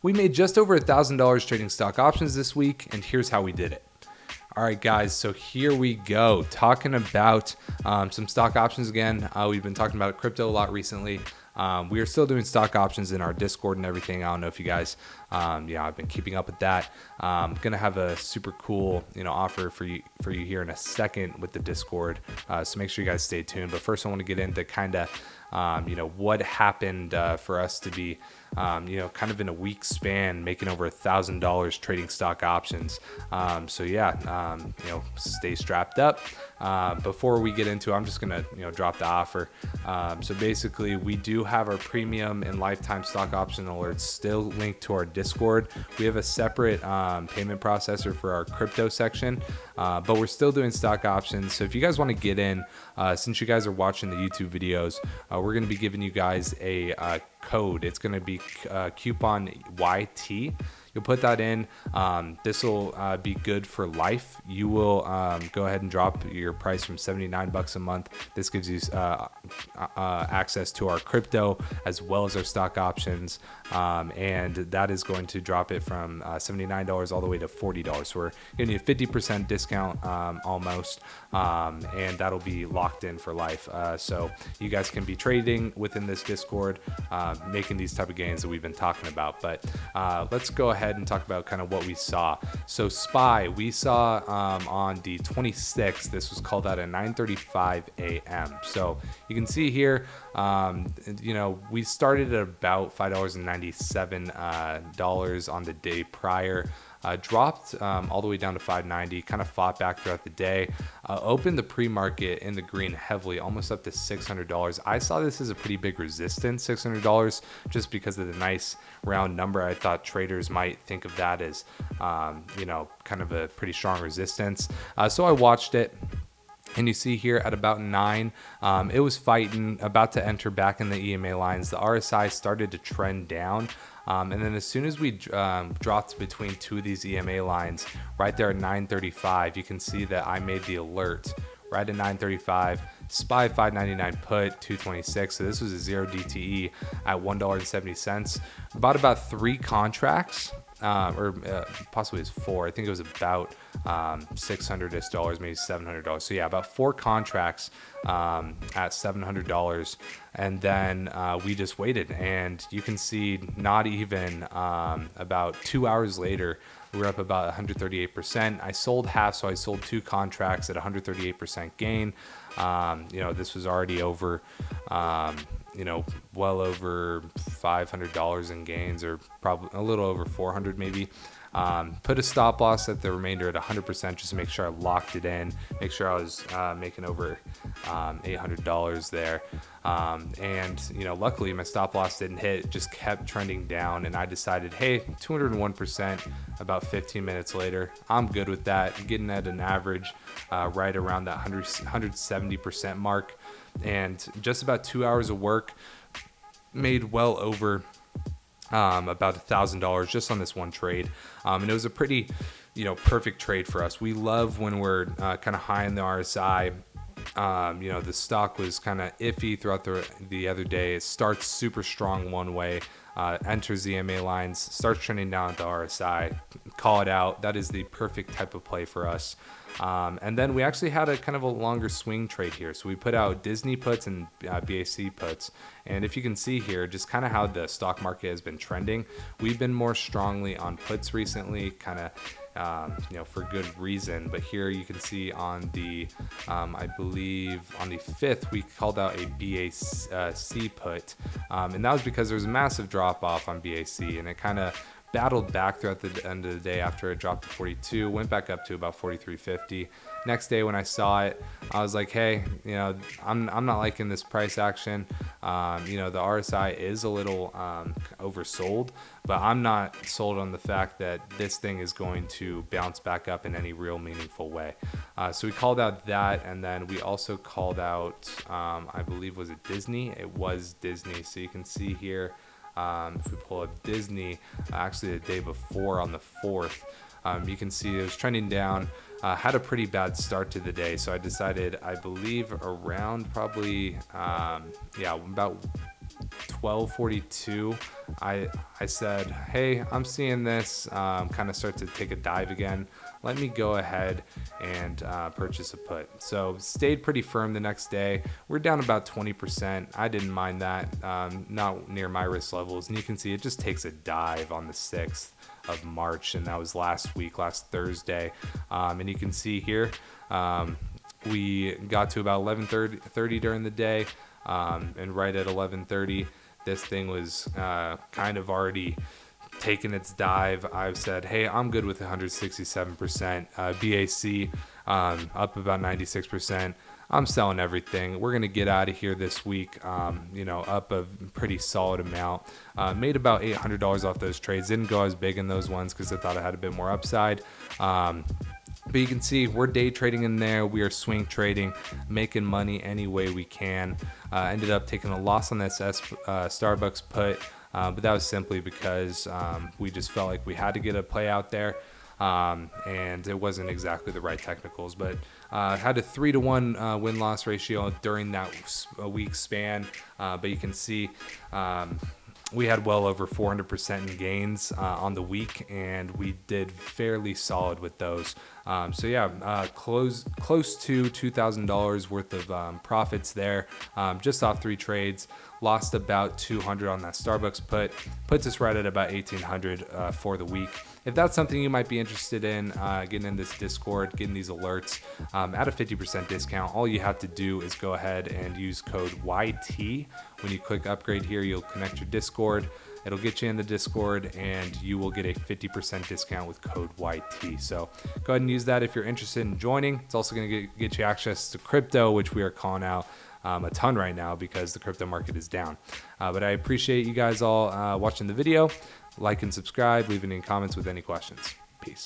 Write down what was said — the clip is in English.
We made just over $1,000 trading stock options this week, and here's how we did it. All right, guys, so here we go, talking about some stock options again. We've been talking about crypto a lot recently. We are still doing stock options in our Discord and everything. I don't know if you guys, I've been keeping up with that. Gonna have a super cool, offer for you here in a second with the Discord. So make sure you guys stay tuned. But first, I want to get into kind of, what happened for us to be, kind of in a week span, making over $1,000 trading stock options. Stay strapped up. Before we get into it, I'm just gonna, drop the offer. So basically, we do have our premium and lifetime stock option alerts still linked to our Discord. We have a separate payment processor for our crypto section, but we're still doing stock options. So if you guys want to get in, since you guys are watching the YouTube videos, we're going to be giving you guys a code. It's going to be coupon YT. You'll put that in. This will be good for life. You will go ahead and drop your price from $79 a month. This gives you access to our crypto as well as our stock options. And that is going to drop it from $79 all the way to $40. So we're giving you a 50% discount almost. And that'll be locked in for life. So you guys can be trading within this Discord, making these type of gains that we've been talking about. But let's go ahead and talk about kind of what we saw. So SPY, we saw on the 26th, this was called out at 9:35 a.m. So you can see here, we started at about $5.97 on the day prior. Dropped all the way down to $5.90, kind of fought back throughout the day, opened the pre-market in the green heavily, almost up to $600. I saw this as a pretty big resistance, $600, just because of the nice round number. I thought traders might think of that as, kind of a pretty strong resistance. So I watched it. And you see here at about 9, it was fighting, about to enter back in the EMA lines. The RSI started to trend down. And then as soon as we dropped between two of these EMA lines, right there at 9:35, you can see that I made the alert right at 9:35. SPY 599 put 226. So this was a 0 DTE at $1.70. Bought about 3 contracts. Possibly it's 4. I think it was about $600-ish, maybe $700. So yeah, about 4 contracts at $700, and then we just waited, and you can see not even about 2 hours later, we were up about 138%. I sold half, so I sold 2 contracts at 138% gain. This was already over. Well over $500 in gains, or probably a little over 400 maybe. Put a stop loss at the remainder at 100% just to make sure I locked it in, make sure I was making over $800 there. Luckily my stop loss didn't hit, it just kept trending down, and I decided, hey, 201% about 15 minutes later, I'm good with that, getting at an average right around that 170% mark. And just about 2 hours of work, made well over about $1,000 just on this one trade. And it was a pretty, perfect trade for us. We love when we're kind of high in the RSI. The stock was kind of iffy throughout the other day. It starts super strong one way, enters the EMA lines, starts trending down at the RSI, call it out. That is the perfect type of play for us. And then we actually had a kind of a longer swing trade here. So we put out Disney puts and BAC puts. And if you can see here, just kind of how the stock market has been trending, we've been more strongly on puts recently, kind of, for good reason. But here you can see on the, I believe on the 5th, we called out a BAC put. And that was because there was a massive drop off on BAC, and it kind of battled back throughout the end of the day after it dropped to 42, went back up to about 43.50. Next day when I saw it, I was like, hey, I'm not liking this price action. The RSI is a little oversold, but I'm not sold on the fact that this thing is going to bounce back up in any real meaningful way. So we called out that, and then we also called out, I believe, was it Disney? It was Disney. So you can see here, if we pull up Disney, actually the day before on the 4th, you can see it was trending down, had a pretty bad start to the day. So I decided, I believe around probably, about 12:42, I said, hey, I'm seeing this kind of start to take a dive again. Let me go ahead and purchase a put. So stayed pretty firm the next day. We're down about 20%. I didn't mind that, not near my risk levels. And you can see it just takes a dive on the 6th of March, and that was last Thursday. And you can see here, we got to about 11:30 during the day, and right at 11:30, this thing was kind of already taken its dive. I've said, hey, I'm good with 167%. BAC up about 96%. I'm selling everything. We're gonna get out of here this week. Up a pretty solid amount. Made about $800 off those trades. Didn't go as big in those ones because I thought I had a bit more upside. But you can see we're day trading in there. We are swing trading, making money any way we can. Ended up taking a loss on this Starbucks put, but that was simply because we just felt like we had to get a play out there, and it wasn't exactly the right technicals. But had a 3-to-1 win-loss ratio during that week span. But you can see we had well over 400% in gains on the week, and we did fairly solid with those. Close to $2,000 worth of profits there, just off 3 trades. Lost about 200 on that Starbucks put. Puts us right at about 1,800 for the week. If that's something you might be interested in, getting in this Discord, getting these alerts at a 50% discount, all you have to do is go ahead and use code YT. When you click upgrade here, you'll connect your Discord. It'll get you in the Discord, and you will get a 50% discount with code YT. So go ahead and use that if you're interested in joining. It's also going to get you access to crypto, which we are calling out a ton right now because the crypto market is down. But I appreciate you guys all watching the video. Like and subscribe. Leave any comments with any questions. Peace.